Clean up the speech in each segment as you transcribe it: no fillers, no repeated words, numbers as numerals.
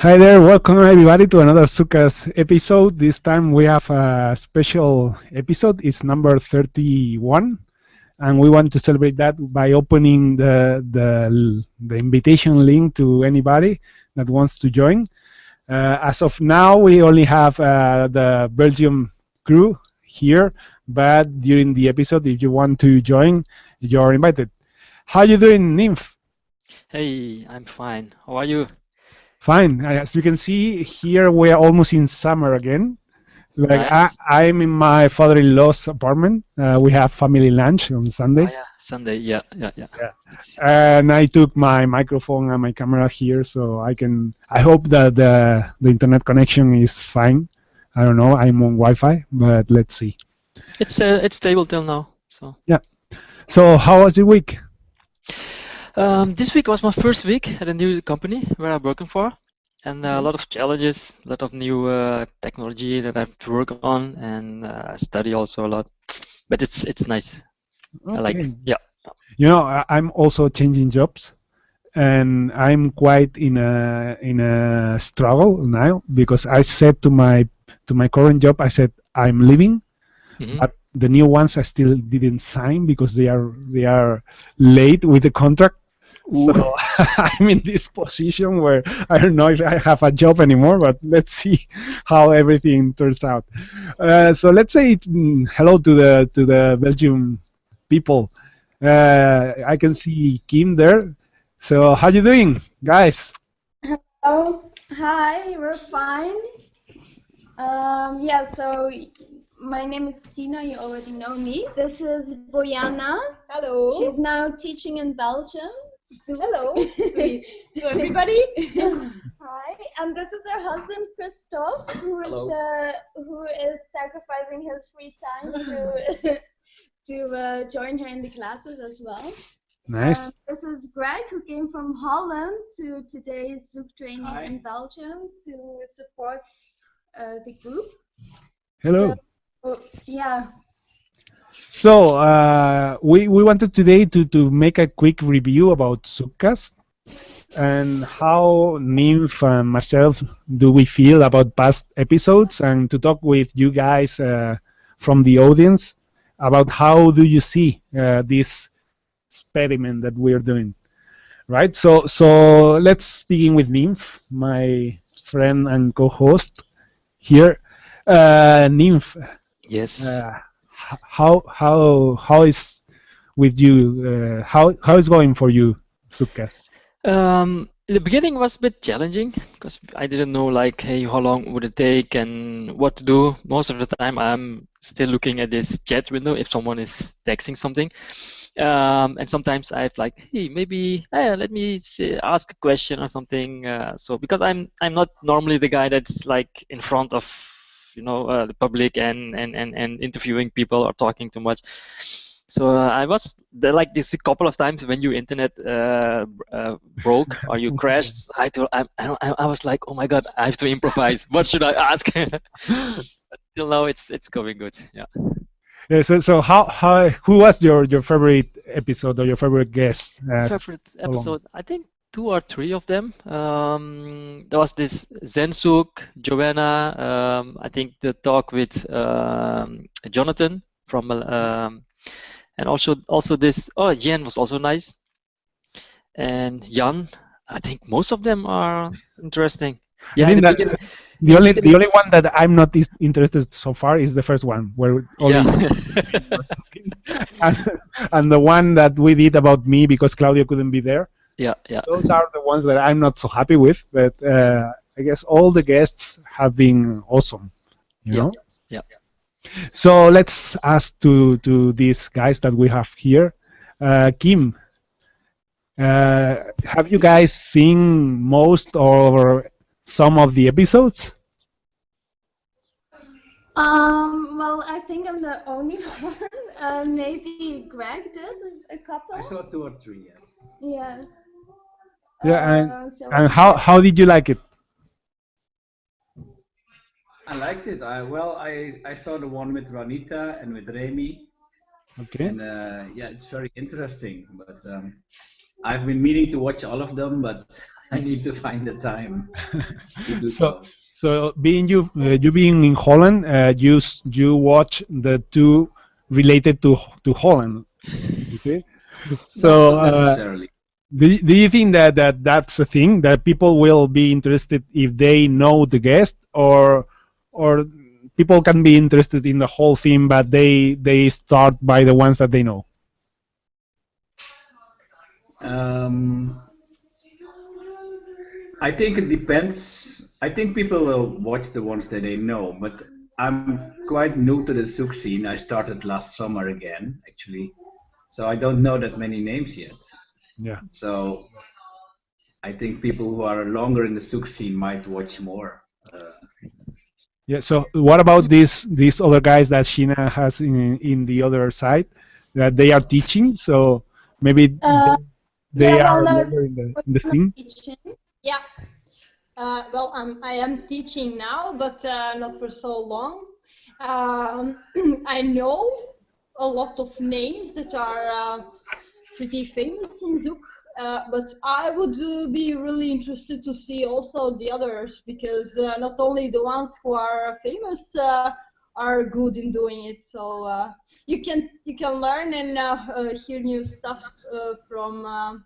Hi there, welcome everybody to another ZoukCast episode. This time we have a special episode. It's number 31, and we want to celebrate that by opening the invitation link to anybody that wants to join. As of now, we only have the Belgium crew here, but during the episode, if you want to join, you're invited. How you doing, Nymph? Hey, I'm fine. How are you? Fine. As you can see, here we're almost in summer again. Like Nice. I'm in my father-in-law's apartment. We have family lunch on Oh Sunday. yeah, Sunday. Yeah, yeah, yeah. Yeah. It's And I took my microphone and my camera here, so I can. I hope that the internet connection is fine. I don't know. I'm on Wi-Fi, but let's see. it's stable till now. So Yeah. So how was your week? this week was my first week at a new company where I'm working for, and a lot of challenges, a lot of new technology that I have to work on and study also a lot. But it's nice. I like. Okay. Yeah. I'm also changing jobs, and I'm quite in a struggle now because I said to my current job, I said I'm leaving, Hmm. but the new ones I still didn't sign because they are late with the contract. So Ooh. I'm in this position where I don't know if I have a job anymore, but let's see how everything turns out. So let's say hello to the Belgium people. I can see Kim there. So how you doing, guys? Oh, hi, we're fine. Yeah, so my name is Xina, you already know me. This is Boyana. Hello. She's now teaching in Belgium. Hello to everybody. Hi, and this is her husband Christoph, who is sacrificing his free time to to join her in the classes as well. Nice. This is Greg, who came from Holland to today's Zouk training Hi. in Belgium to support the group. Hello. So, yeah. So we wanted today to make a quick review about ZoukCast and how Nymph and myself do we feel about past episodes, and to talk with you guys from the audience about how do you see this experiment that we're doing, right? So let's begin with Nymph, my friend and co-host here. Nymph, Yes. uh, how is with you? How is going for you, ZoukCast? The beginning was a bit challenging because I didn't know like, hey, how long would it take and what to do. Most of the time, I'm still looking at this chat window if someone is texting something, and sometimes I've like, hey, maybe let me ask a question or something. So because I'm not normally the guy that's like in front of the public and interviewing people or talking too much. So I was there like this a couple of times when your internet broke or you crashed. I was like, oh my god, I have to improvise. What should I ask? But till now, it's going good. Yeah. Yeah, so how who was your favorite episode or your favorite guest? Favorite So long. episode? I think two or three of them. There was this Zensuk, Joanna. I think the talk with Jonathan from and also this. Oh, Jen was also nice. And Jan, I think most of them are interesting. I Yeah, in think the that beginning, the in only the the be- only one that I'm not interested so far is the first one, where only yeah, you were talking, and, and the one that we did about me because Claudio couldn't be there. yeah, yeah, Those are the ones that I'm not so happy with, but I guess all the guests have been awesome, you yeah, know. yeah. So let's ask to these guys that we have here. Kim, have you guys seen most or some of the episodes? Well, I think I'm the only one. Maybe Greg did a couple. I saw two or three, yes. Yes. Yeah, and So and how did you like it? I liked it. I saw the one with Ranita and with Remy, Okay. and yeah, it's very interesting. But I've been meaning to watch all of them, but I need to find the time to do So, so. so being you being in Holland, you watch the two related to Holland. You see. No, So, not necessarily. do you think that's a thing that people will be interested if they know the guest, or people can be interested in the whole thing, but they start by the ones that they know? Um, I think it depends. I think people will watch the ones that they know, but I'm quite new to the Zouk scene. I started last summer again, actually, so I don't know that many names yet. Yeah. So I think people who are longer in the Zouk scene might watch more. Yeah. So what about these other guys that Sheena has in the other side that they are teaching? So maybe they Yeah, well, are no, it's longer in the scene. teaching. Yeah. Well, I am teaching now, but not for so long. I know a lot of names that are pretty famous in Zouk, but I would be really interested to see also the others, because not only the ones who are famous are good in doing it. So you can learn and hear new stuff from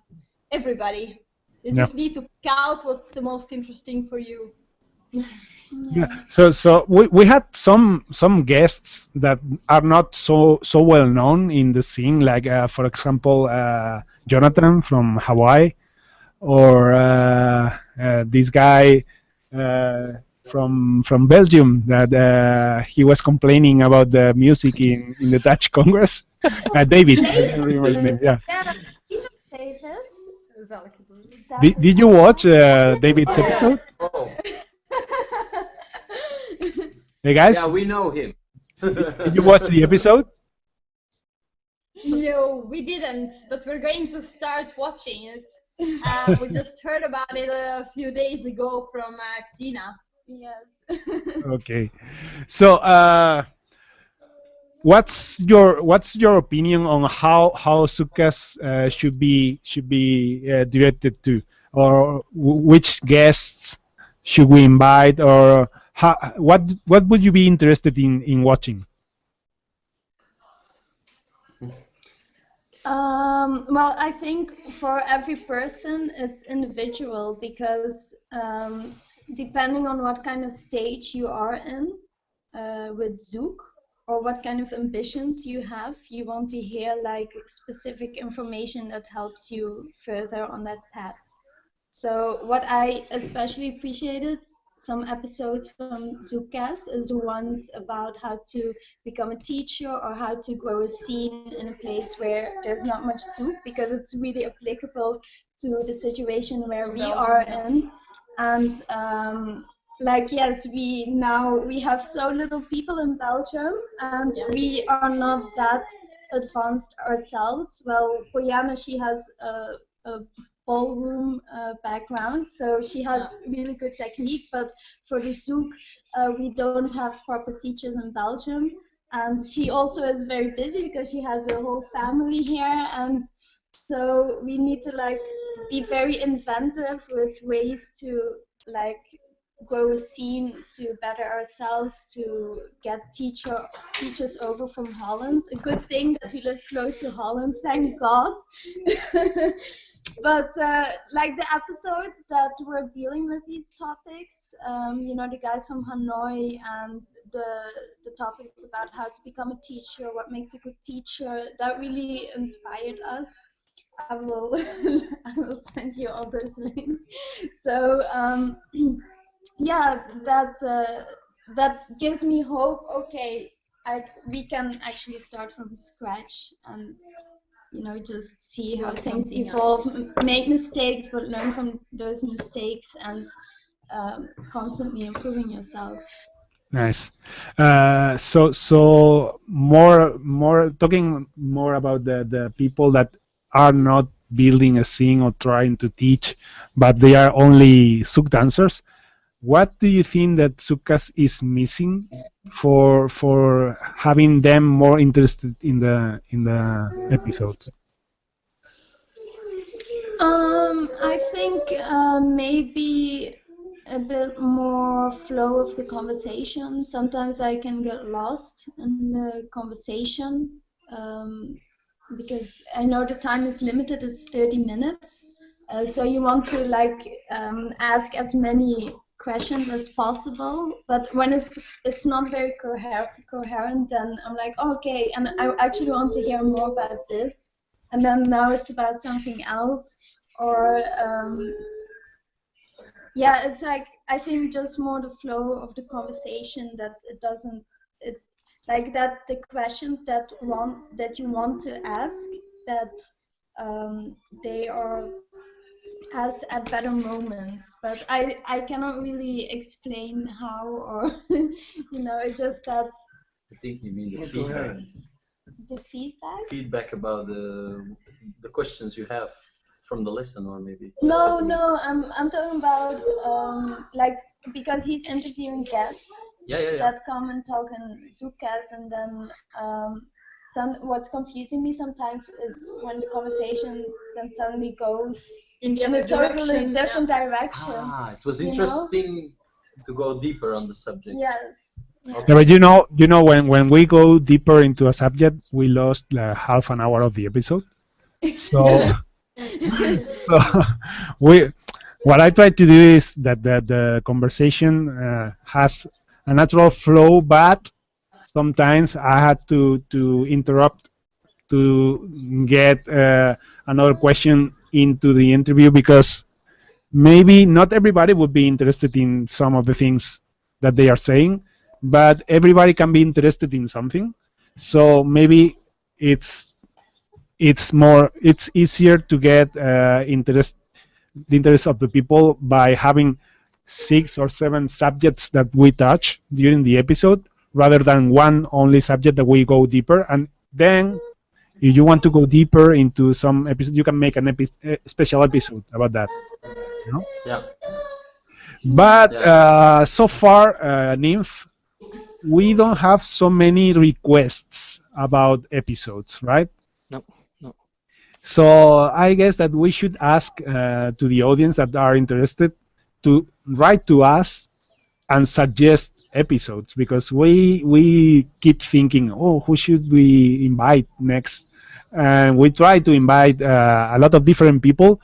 everybody. You Yeah. just need to pick out what's the most interesting for you. Yeah. So we had some guests that are not so well known in the scene, like for example Jonathan from Hawaii, or this guy from Belgium that he was complaining about the music in the Dutch Congress. David, I don't remember his name. Yeah. Yeah, we know David. Did you watch David's Oh, yeah. episode? Oh, Hey guys, yeah, we know him. did you watch the episode? No, we didn't, but we're going to start watching it. We just heard about it a few days ago from Xena. Yes. Okay. So, what's your opinion on how Sukas should be directed to, or which guests should we invite, or what would you be interested in watching? Well, I think for every person it's individual, because depending on what kind of stage you are in with Zouk, or what kind of ambitions you have, you want to hear like specific information that helps you further on that path. So what I especially appreciated some episodes from ZoukCast is the ones about how to become a teacher, or how to grow a scene in a place where there's not much Zouk, because it's really applicable to the situation where we are in. And like, yes, we have so little people in Belgium, and we are not that advanced ourselves. Well, Boyana, she has a ballroom background, so she has really good technique, but for the Zouk we don't have proper teachers in Belgium, and she also is very busy because she has a whole family here, and so we need to like be very inventive with ways to like grow a scene, to better ourselves, to get teachers over from Holland. A good thing that we live close to Holland, thank God. But like the episodes that were dealing with these topics, the guys from Hanoi, and the topics about how to become a teacher, what makes a good teacher, that really inspired us. I will I will send you all those links. So yeah, that gives me hope. Okay, we can actually start from scratch, and just see how things evolve, make mistakes, but learn from those mistakes, and constantly improving yourself. Nice. So more talking more about the people that are not building a scene or trying to teach, but they are only Zouk dancers. What do you think that Zoukcast is missing for having them more interested in the episodes? I think maybe a bit more flow of the conversation. Sometimes I can get lost in the conversation because I know the time is limited. It's 30 minutes, so you want to ask as many questions as possible. But when it's not very coherent, then I'm like, okay, and I actually want to hear more about this, and then now it's about something else, or yeah, it's like I think just more the flow of the conversation, that it doesn't it like that the questions that you want to ask, that they are asked at better moments, but I cannot really explain how, or it's just that I think you mean the Yeah, go feedback. ahead. the feedback. Feedback about the questions you have from the listener, maybe. No, I'm talking about like, because he's interviewing guests Yeah. that come and talk in ZoukCast, and then what's confusing me sometimes is when the conversation then suddenly goes In the in a other totally direction, different direction. Ah, it was you know? interesting to go deeper on the subject. Yes. Yeah. Okay. Yeah, but when we go deeper into a subject, we lost half an hour of the episode. So, so we what I try to do is that the conversation has a natural flow, but sometimes I had to interrupt to get another question into the interview, because maybe not everybody would be interested in some of the things that they are saying, but everybody can be interested in something. So maybe it's it's easier to get the interest of the people by having 6 or 7 subjects that we touch during the episode, rather than one only subject that we go deeper. And then if you want to go deeper into some episode, you can make an special episode about that. Yeah. But Yeah. so far, Nymph, we don't have so many requests about episodes, right? No. So I guess that we should ask to the audience that are interested to write to us and suggest episodes, because we keep thinking, oh, who should we invite next? And we try to invite a lot of different people,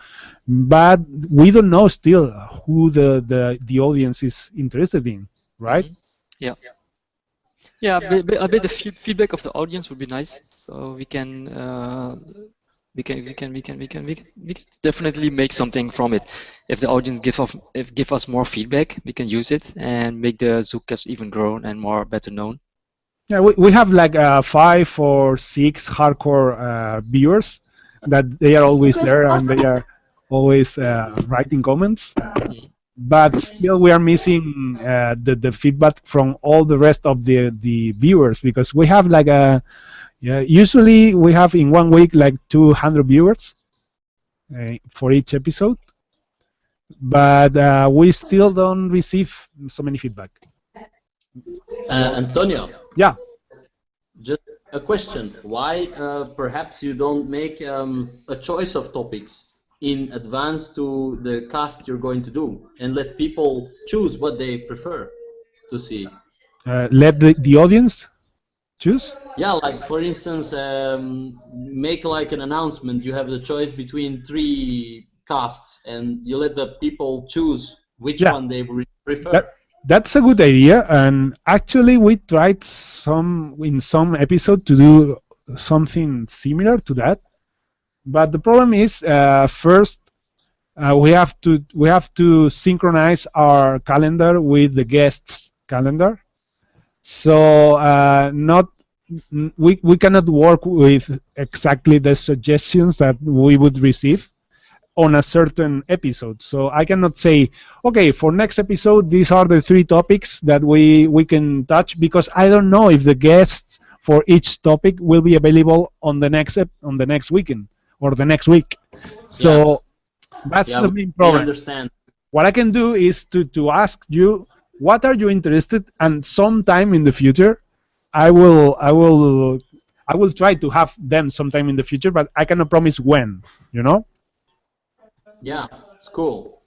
but we don't know still who the audience is interested in, right? Yeah. Yeah, a bit of feedback of the audience would be nice, so we can definitely make something from it. If the audience give us more feedback, we can use it and make the ZoukCast even grow and more better known. Yeah, we have like 5 or 6 hardcore viewers that they are always there and they are always writing comments. But still, we are missing the feedback from all the rest of the viewers, because we have like usually we have in 1 week like 200 viewers for each episode, but we still don't receive so many feedback. Antonio, Yeah. just a question. Why perhaps you don't make a choice of topics in advance to the cast you're going to do, and let people choose what they prefer to see? Let the audience choose. Yeah, like for instance, make like an announcement. You have the choice between 3 casts, and you let the people choose which one they prefer. That's a good idea, and actually we tried in some episode to do something similar to that. But the problem is, first we have to synchronize our calendar with the guest's calendar. So we cannot work with exactly the suggestions that we would receive on a certain episode. So I cannot say, okay, for next episode, these are the 3 topics that we can touch, because I don't know if the guests for each topic will be available on the next weekend or the next week. So that's the main problem. I understand. What I can do is to ask you, what are you interested, and sometime in the future, I will try to have them sometime in the future, but I cannot promise when. Yeah, it's cool.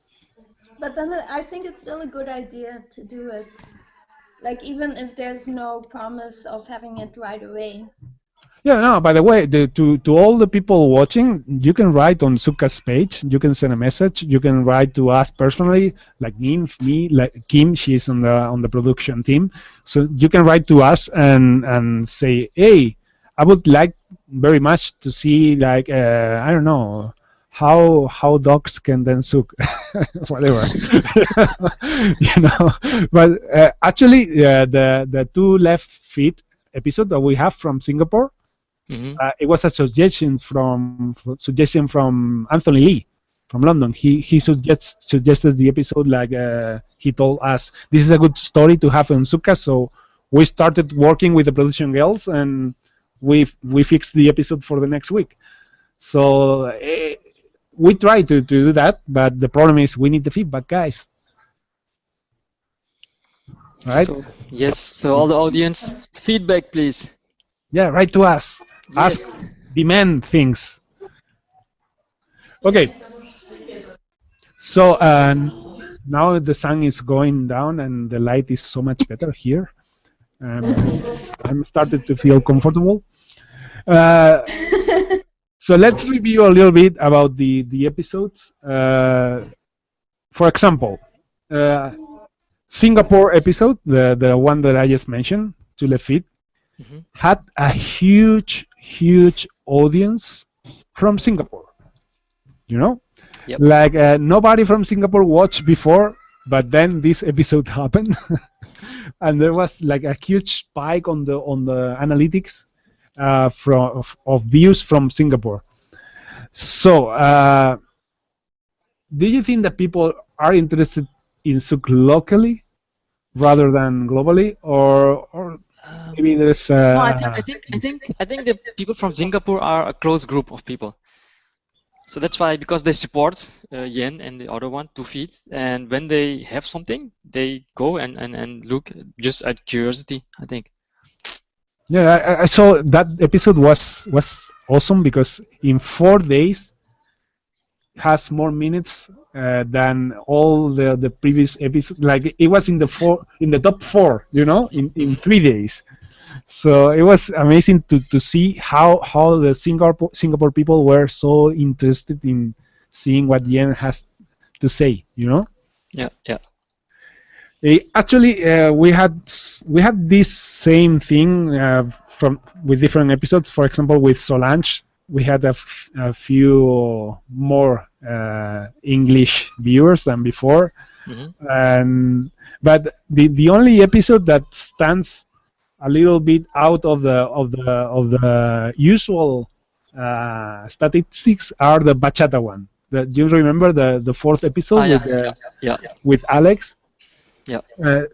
But then I think it's still a good idea to do it. Like even if there's no promise of having it right away. Yeah, no, by the way, to all the people watching, you can write on Suka's page. You can send a message. You can write to us personally, like me, like Kim. She's on the production team. So you can write to us and say, hey, I would like very much to see, like, I don't know, how dogs can then Suk, whatever. You know. But actually, the two left feet episode that we have from Singapore, Hmm. it was a suggestion from Anthony Lee from London. He suggested the episode, like he told us this is a good story to have on Suka. So we started working with the production girls and we fixed the episode for the next week. So we try to do that, but the problem is we need the feedback, guys. Right? So yes, so all the audience, feedback, please. Yeah, write to us. Yes. Ask, demand things. Okay. So now the sun is going down and the light is so much better here. I'm started to feel comfortable. Uh, so let's review a little bit about the episodes. For example, uh, Singapore episode, the one that I just mentioned, to Le Fit, Hmm. had a huge audience from Singapore. You know, Yep. like nobody from Singapore watched before, but then this episode happened, and there was like a huge spike on the analytics of views from Singapore. So, do you think that people are interested in Zouk locally rather than globally, or maybe there's No, I think the people from Singapore are a close group of people. So that's why, because they support Yen and the other one, 2 feet, and when they have something, they go and look just at curiosity, I think. yeah, I saw that episode was awesome because in 4 days has more minutes than all the previous episodes. Like it was in the top four, in 3 days. So it was amazing to see how the Singapore people were so interested in seeing what Yen has to say. Yeah, yeah. Actually, we had this same thing from with different episodes. For example, with Solange, we had a few more English viewers than before, Hmm. and but the only episode that stands a little bit out of the usual statistics are the bachata one. Do you remember the fourth episode Yeah, with yeah, with Alex? yeah.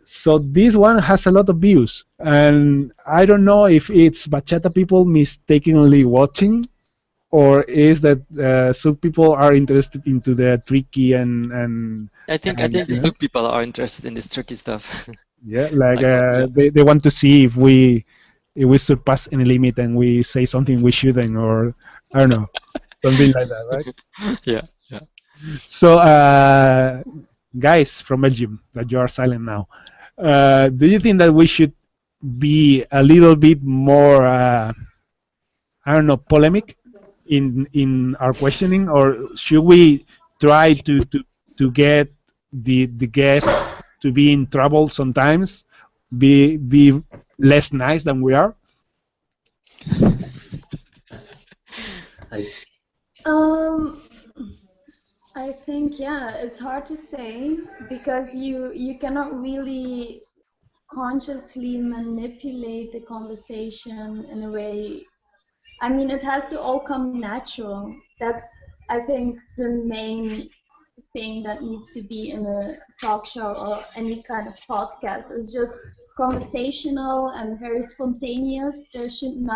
So this one has a lot of views, and I don't know if it's bachata people mistakenly watching, or is that some people are interested into the tricky and I think the Zouk people are interested in this tricky stuff. yeah, like Yeah. they want to see if we surpass any limit and we say something we shouldn't, or I don't know, something like that, right? Yeah, yeah. So, guys from Belgium, that you are silent now, do you think that we should be a little bit more, I don't know, polemic in our questioning, or should we try to get the guests to be in trouble sometimes, be less nice than we are? I, Um, I think it's hard to say because you cannot really consciously manipulate the conversation in a way. I mean, it has to all come natural. That's, I think, the main thing that needs to be in a talk show or any kind of podcast. It's just conversational and very spontaneous. There shouldn't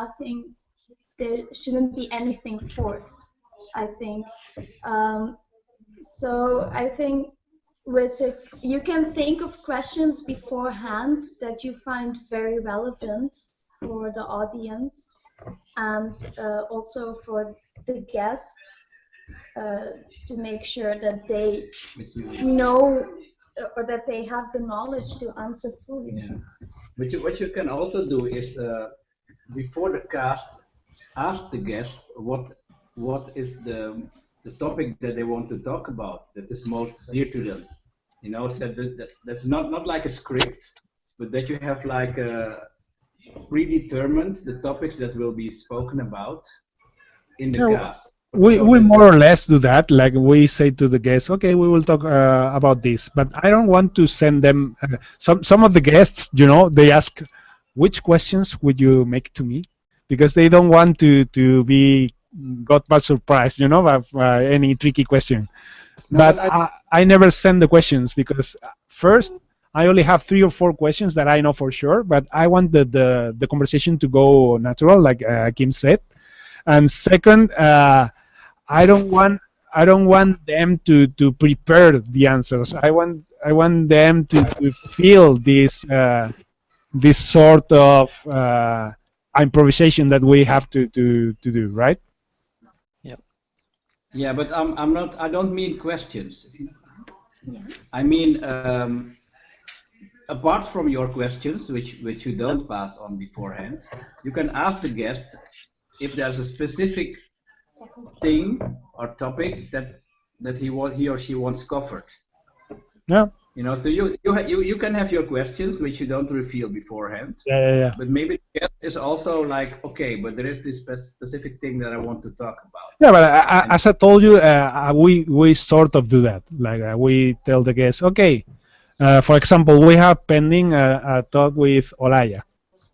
be anything forced, I think. Um, so I think you can think of questions beforehand that you find very relevant for the audience and also for the guests. to make sure that they know or that they have the knowledge to answer fully. Yeah. What you can also do is before the cast, ask the guest what is the topic that they want to talk about that is most dear to them. You know, so that's not like a script, but that you have like predetermined the topics that will be spoken about in the Yeah, cast. we So we that, more or less do that. Like we say to the guests, okay, we will talk about this, but I don't want to send them. Some of the guests, they ask, which questions would you make to me? Because they don't want to be got by surprise, by any tricky question. no, But but I I never send the questions because first I only have 3 or 4 questions that I know for sure, but I want the conversation to go natural, like Kim said. And second, I don't want I don't want them to prepare the answers. I want them to feel this sort of improvisation that we have to do, right? Yeah. yeah, but I'm not. I don't mean questions. Yes. I mean apart from your questions, which you don't pass on beforehand, you can ask the guest if there's a specific thing or topic that he or she wants covered. Yeah, You know, so you can have your questions which you don't reveal beforehand, yeah. but maybe the guest is also like, okay, but there is this specific thing that I want to talk about. Yeah, but And as I told you, we sort of do that. Like we tell the guests, okay. For example, we have pending a talk with Olaya.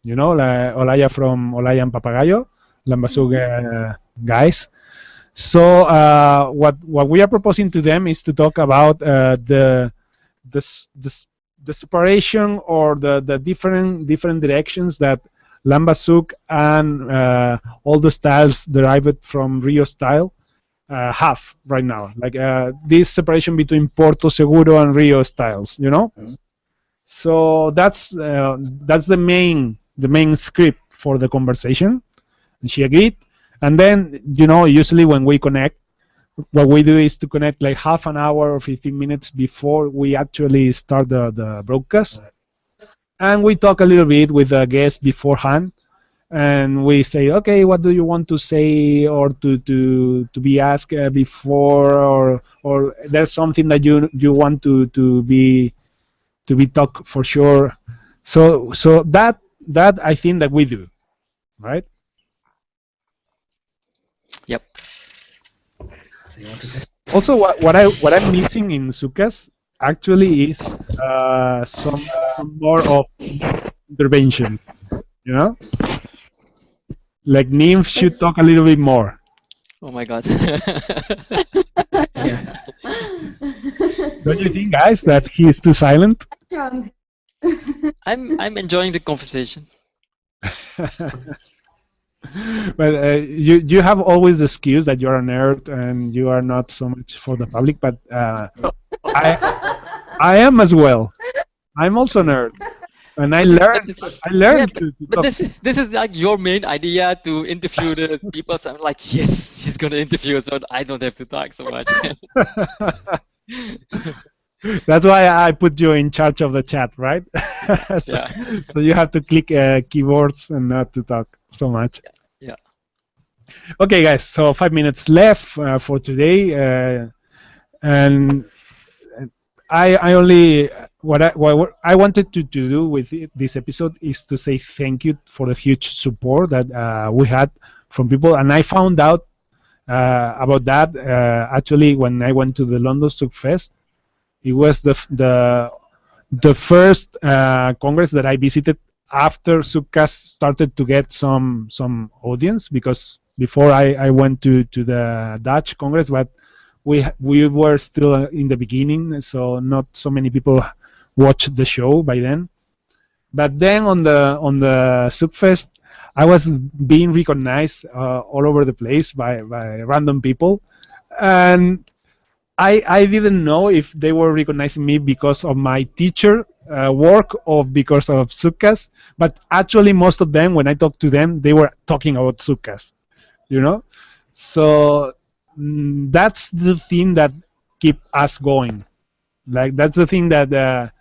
Olaya from Olaya and Papagayo, Lambasug guys. So what we are proposing to them is to talk about the s- the, s- the separation or the different directions that Lambasug and all the styles derived from Rio style have right now. Like this separation between Porto Seguro and Rio styles. Mhm. So that's the main script for the conversation, and she agreed. And then usually when we connect, what we do is to connect like half an hour or 15 minutes before we actually start the broadcast, and we talk a little bit with the guest beforehand, and we say, okay, what do you want to say or to be asked before, or there's something that you want to be talked for sure. So that I think that we do, right? Yep. you want to- Also, what I'm missing in Sukas actually is some more of intervention. You know, like Nymph should Yes. talk a little bit more. Oh my God. yeah. Don't you think, guys, that he is too silent? John. I'm enjoying the conversation. But you have always the excuse that you're a nerd and you are not so much for the public. But I am as well. I'm also a nerd, and I But learned I yeah, learned but, to but talk. this is like your main idea to interview the people. So I'm like, yes, she's gonna interview, so I don't have to talk so much. That's why I put you in charge of the chat, right? so, Yeah. so you have to click keyboards and not to talk so much. Yeah. Okay, guys. So 5 minutes left for today, and I only what I wanted to do with this episode is to say thank you for the huge support that we had from people, and I found out about that actually when I went to the London ZoukFest. It was the first congress that I visited after ZoukCast started to get some audience, because before I went to the Dutch congress, but we were still in the beginning, so not so many people watched the show by then. But then on the ZoukFest, I was being recognized all over the place by random people, and I didn't know if they were recognizing me because of my teacher work or because of ZoukCast, but actually most of them, when I talked to them, they were talking about ZoukCast, you know. So that's the thing that keep us going. Like that's the thing that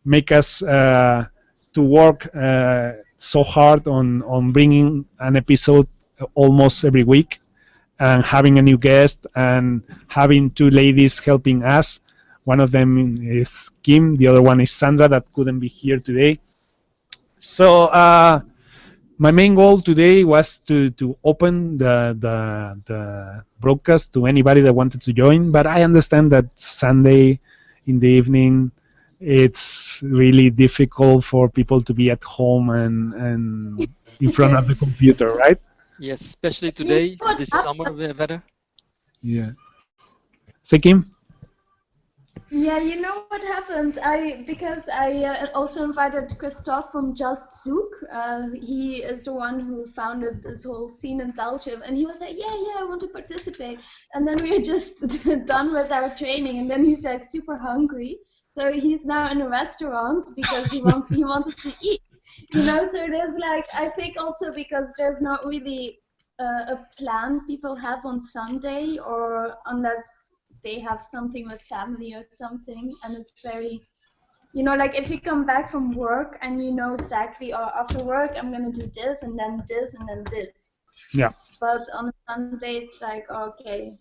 make us to work so hard on bringing an episode almost every week, and having a new guest, and having two ladies helping us. One of them is Kim, the other one is Sandra, that couldn't be here today. So my main goal today was to open the broadcast to anybody that wanted to join, but I understand that Sunday in the evening it's really difficult for people to be at home and in front of the computer, right? Yes, especially today, this summer weather. Yeah. Say, Kim? Yeah, you know what happened? Because I also invited Christophe from Just Zouk. He is the one who founded this whole scene in Belgium, and he was like, "Yeah, I want to participate." And then we were just done with our training, and then he's like super hungry, so he's now in a restaurant because he wanted to eat. You know, so there's like, I think also because there's not really a plan people have on Sunday, or unless they have something with family or something, and it's very, you know, like if you come back from work and you know exactly, or after work I'm gonna do this and then this and then this. Yeah. But on a Sunday it's like, okay,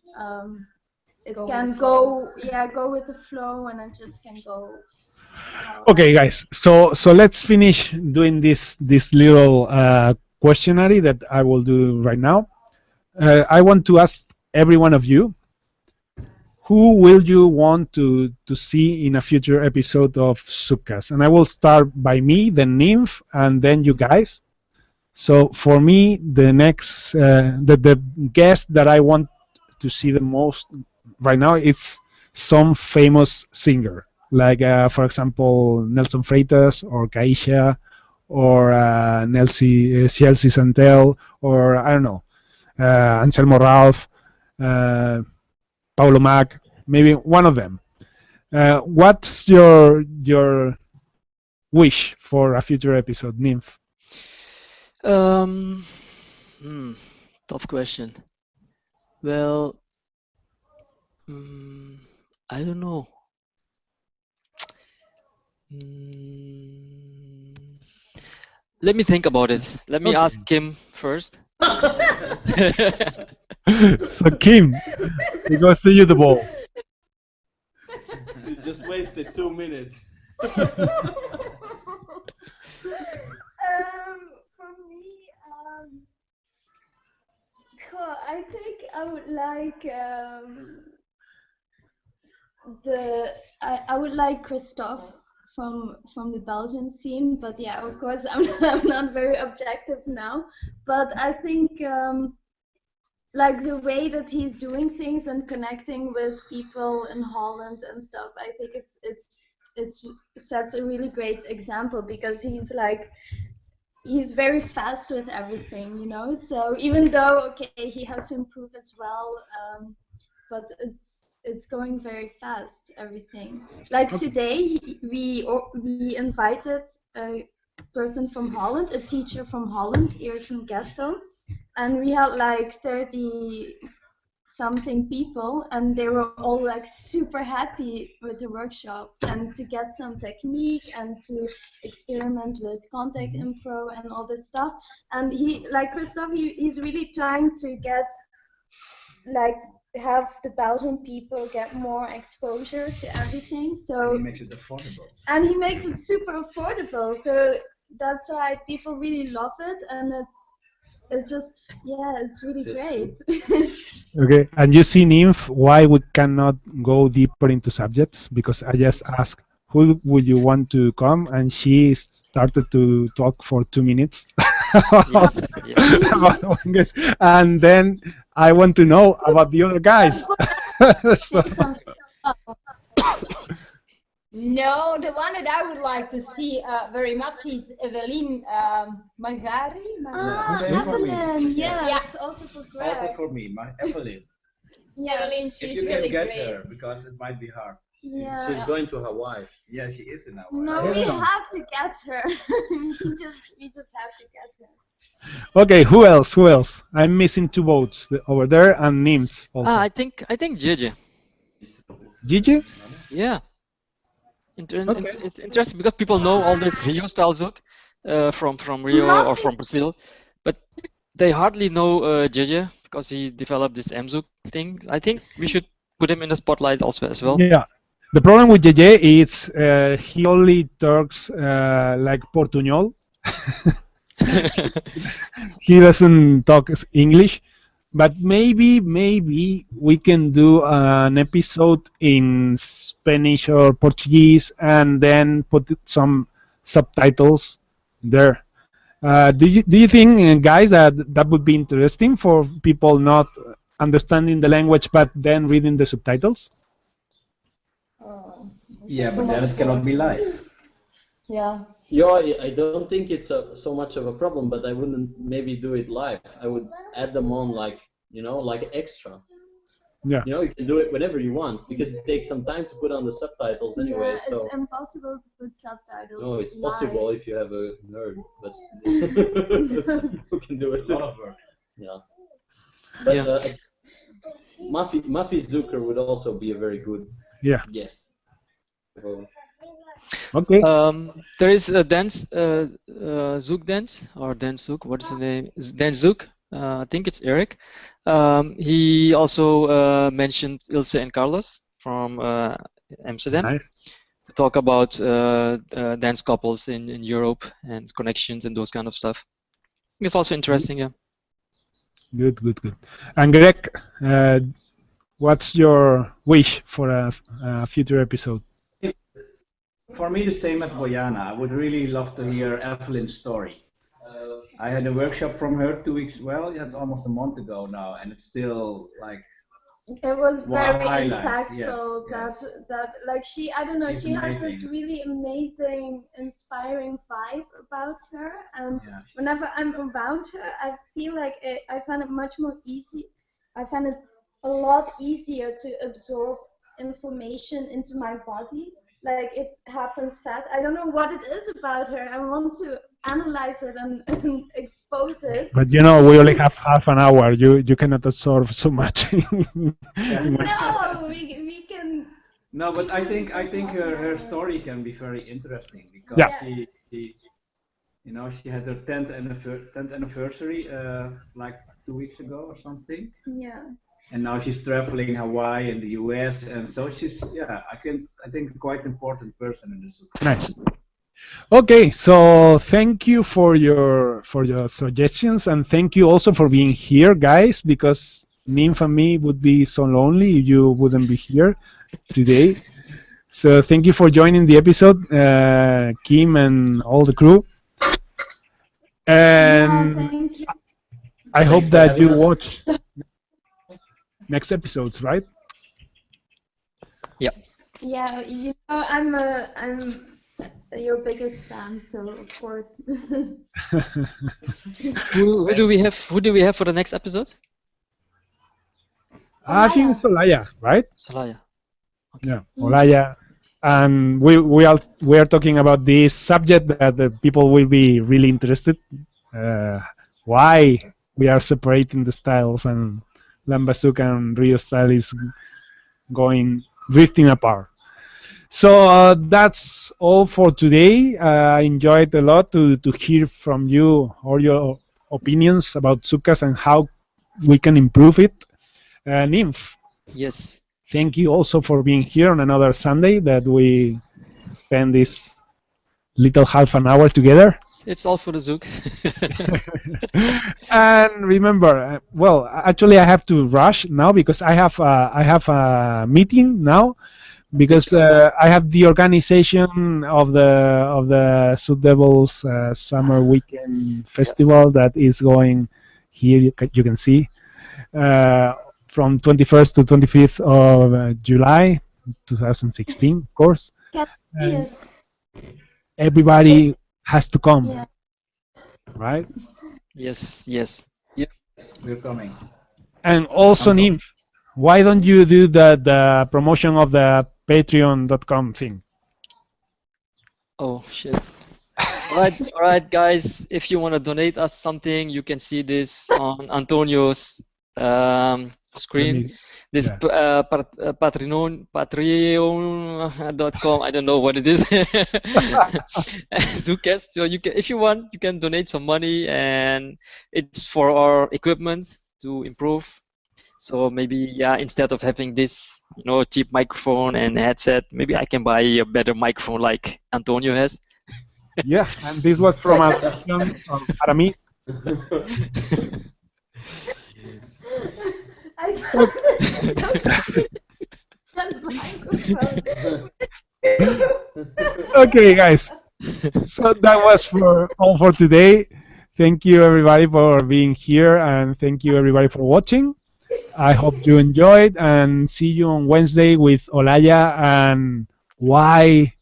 it can go, go with the flow, and it just can go. Okay, guys. So let's finish doing this little questionnaire that I will do right now. I want to ask every one of you, who will you want to see in a future episode of ZoukCast? And I will start by me, then Nymph, and then you guys. So for me, the next the guest that I want to see the most right now, it's some famous singer, like for example Nelson Freitas or Kaisha or Chelsea Santel, or I don't know, Anselmo Ralph, Paulo Mac, maybe one of them. What's your wish for a future episode, Nymph? Um, hmm, Tough question. Well, I don't know. Mm, Let me think about it. Let me Okay. ask Kim first. So Kim, it goes to you the ball. You just wasted 2 minutes. For me, I think I would like I would like Christophe from the Belgian scene, but yeah, of course I'm not very objective now, but I think like the way that he's doing things and connecting with people in Holland and stuff, I think it's sets a really great example, because he's very fast with everything, you know. So even though, okay, he has to improve as well, but it's going very fast, everything. Like today, we invited a person from Holland, a teacher from Holland, Erik van Gessel, and we had like 30 something people, and they were all like super happy with the workshop and to get some technique and to experiment with contact impro and all this stuff. And he, like Christophe, he's really trying to get, like, have the Belgian people get more exposure to everything. So And he makes it affordable. And he makes it super affordable. So that's why people really love it, and it's just, yeah, it's really Just great. Okay, and you see, Nymph, why we cannot go deeper into subjects? Because I just asked, who would you want to come? And she started to talk for 2 minutes. Yes, yes. About one guest. And then I want to know about the other guys. So, No, the one that I would like to see very much is Evelyn Magari. Same for me. Evelyn, yes, Yeah. also for Greg. Also for me, my Evelyn. Evelyn, If she's you really can get great. her, because it might be hard. Yeah. She's going to Hawaii. Yeah, she is in our. No, Yeah. we have to get her. we just have to get her. Okay, who else? Who else? I'm missing two votes over there and names also. I think JJ. Gigi? Yeah. Okay. It's interesting because people know all this Rio style Zouk from Rio or from Brazil, but they hardly know JJ because he developed this M-Zouk thing. I think we should put him in the spotlight also as well. Yeah. The problem with JJ is he only talks like Portuñol. He doesn't talk English, but maybe we can do an episode in Spanish or Portuguese and then put some subtitles there. Do you think, guys, that would be interesting for people not understanding the language but then reading the subtitles? Yeah, but then it cannot be live. Yeah. Yeah, I don't think it's so much of a problem, but I wouldn't maybe do it live. I would add them on like extra. Yeah. You can do it whenever you want because it takes some time to put on the subtitles anyway. Yeah, So it's impossible to put subtitles. no, it's live. possible if you have a nerd, but who can do it? A lot of work. Yeah. But Yeah. Mafi Zucker would also be a very good Yeah. guest. So, Okay. There is a dance, Zouk dance or dance Zouk. What is the name? Dance Zouk. I think it's Eric. He also mentioned Ilse and Carlos from Amsterdam Nice. to talk about dance couples in Europe and connections and those kind of stuff. It's also interesting, yeah. Good. And Greg, what's your wish for a future episode? For me, the same as Bojana. I would really love to hear Evelyn's story. I had a workshop from her 2 weeks. Well, that's almost a month ago now, and it's still like. It was very highlight, impactful. yes. That like I don't know, She's she has this amazing. really amazing, inspiring vibe about her, and Yeah. whenever I'm around her, I feel like I find it much more easy. I find it a lot easier to absorb information into my body. Like it happens fast. I don't know what it is about her. I want to analyze it and expose it. But we only have half an hour. You cannot absorb so much. No, we can. No, but I think her story can be very interesting because Yeah. she had her 10th anniversary like 2 weeks ago or something. Yeah. And now she's traveling Hawaii and the US, and so she's I think quite important person in the Zouk. Nice. Okay, so thank you for your suggestions, and thank you also for being here, guys. Because Nymph and me would be so lonely if you wouldn't be here today. So thank you for joining the episode, Kim and all the crew. And Thank you. I hope for that having you us. watch next episodes, right? Yeah, I'm your biggest fan, so of course. Who do we have? Who do we have for the next episode? I think it's Olaya, right? Salaya. Yeah, Olaya, and we are talking about this subject that the people will be really interested. Why we are separating the styles and Lambazouk and Rio style is drifting apart. So that's all for today. I enjoyed a lot to hear from you all your opinions about ZoukCast and how we can improve it. Nymph, Yes. thank you also for being here on another Sunday that we spend this little half an hour together. It's all for the Zouk. And remember, well, actually, I have to rush now because I have a meeting now because I have the organization of the Zouk Devils Summer Weekend Festival that is going here. You can see from 21st to 25th of July 2016, of course. Can I see it? Everybody has to come, Yeah. right? Yes. We're coming. And also, Nymph, why don't you do the promotion of the Patreon.com thing? Oh shit. All right, guys. If you want to donate us something, you can see this on Antonio's screen. This Patreon.com. I don't know what it is. ZoukCast. So you can, if you want, you can donate some money, and it's for our equipment to improve. So maybe instead of having this, cheap microphone and headset, maybe I can buy a better microphone like Antonio has. Yeah, and this was from a session of Aramis. I found Okay, guys. So that was all for today. Thank you everybody for being here, and thank you everybody for watching. I hope you enjoyed, and see you on Wednesday with Olaya and why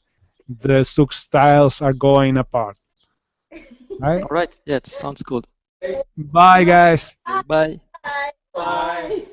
the Zouk styles are going apart. Right? All right. Yeah, it sounds good. Bye, guys. Bye. Bye.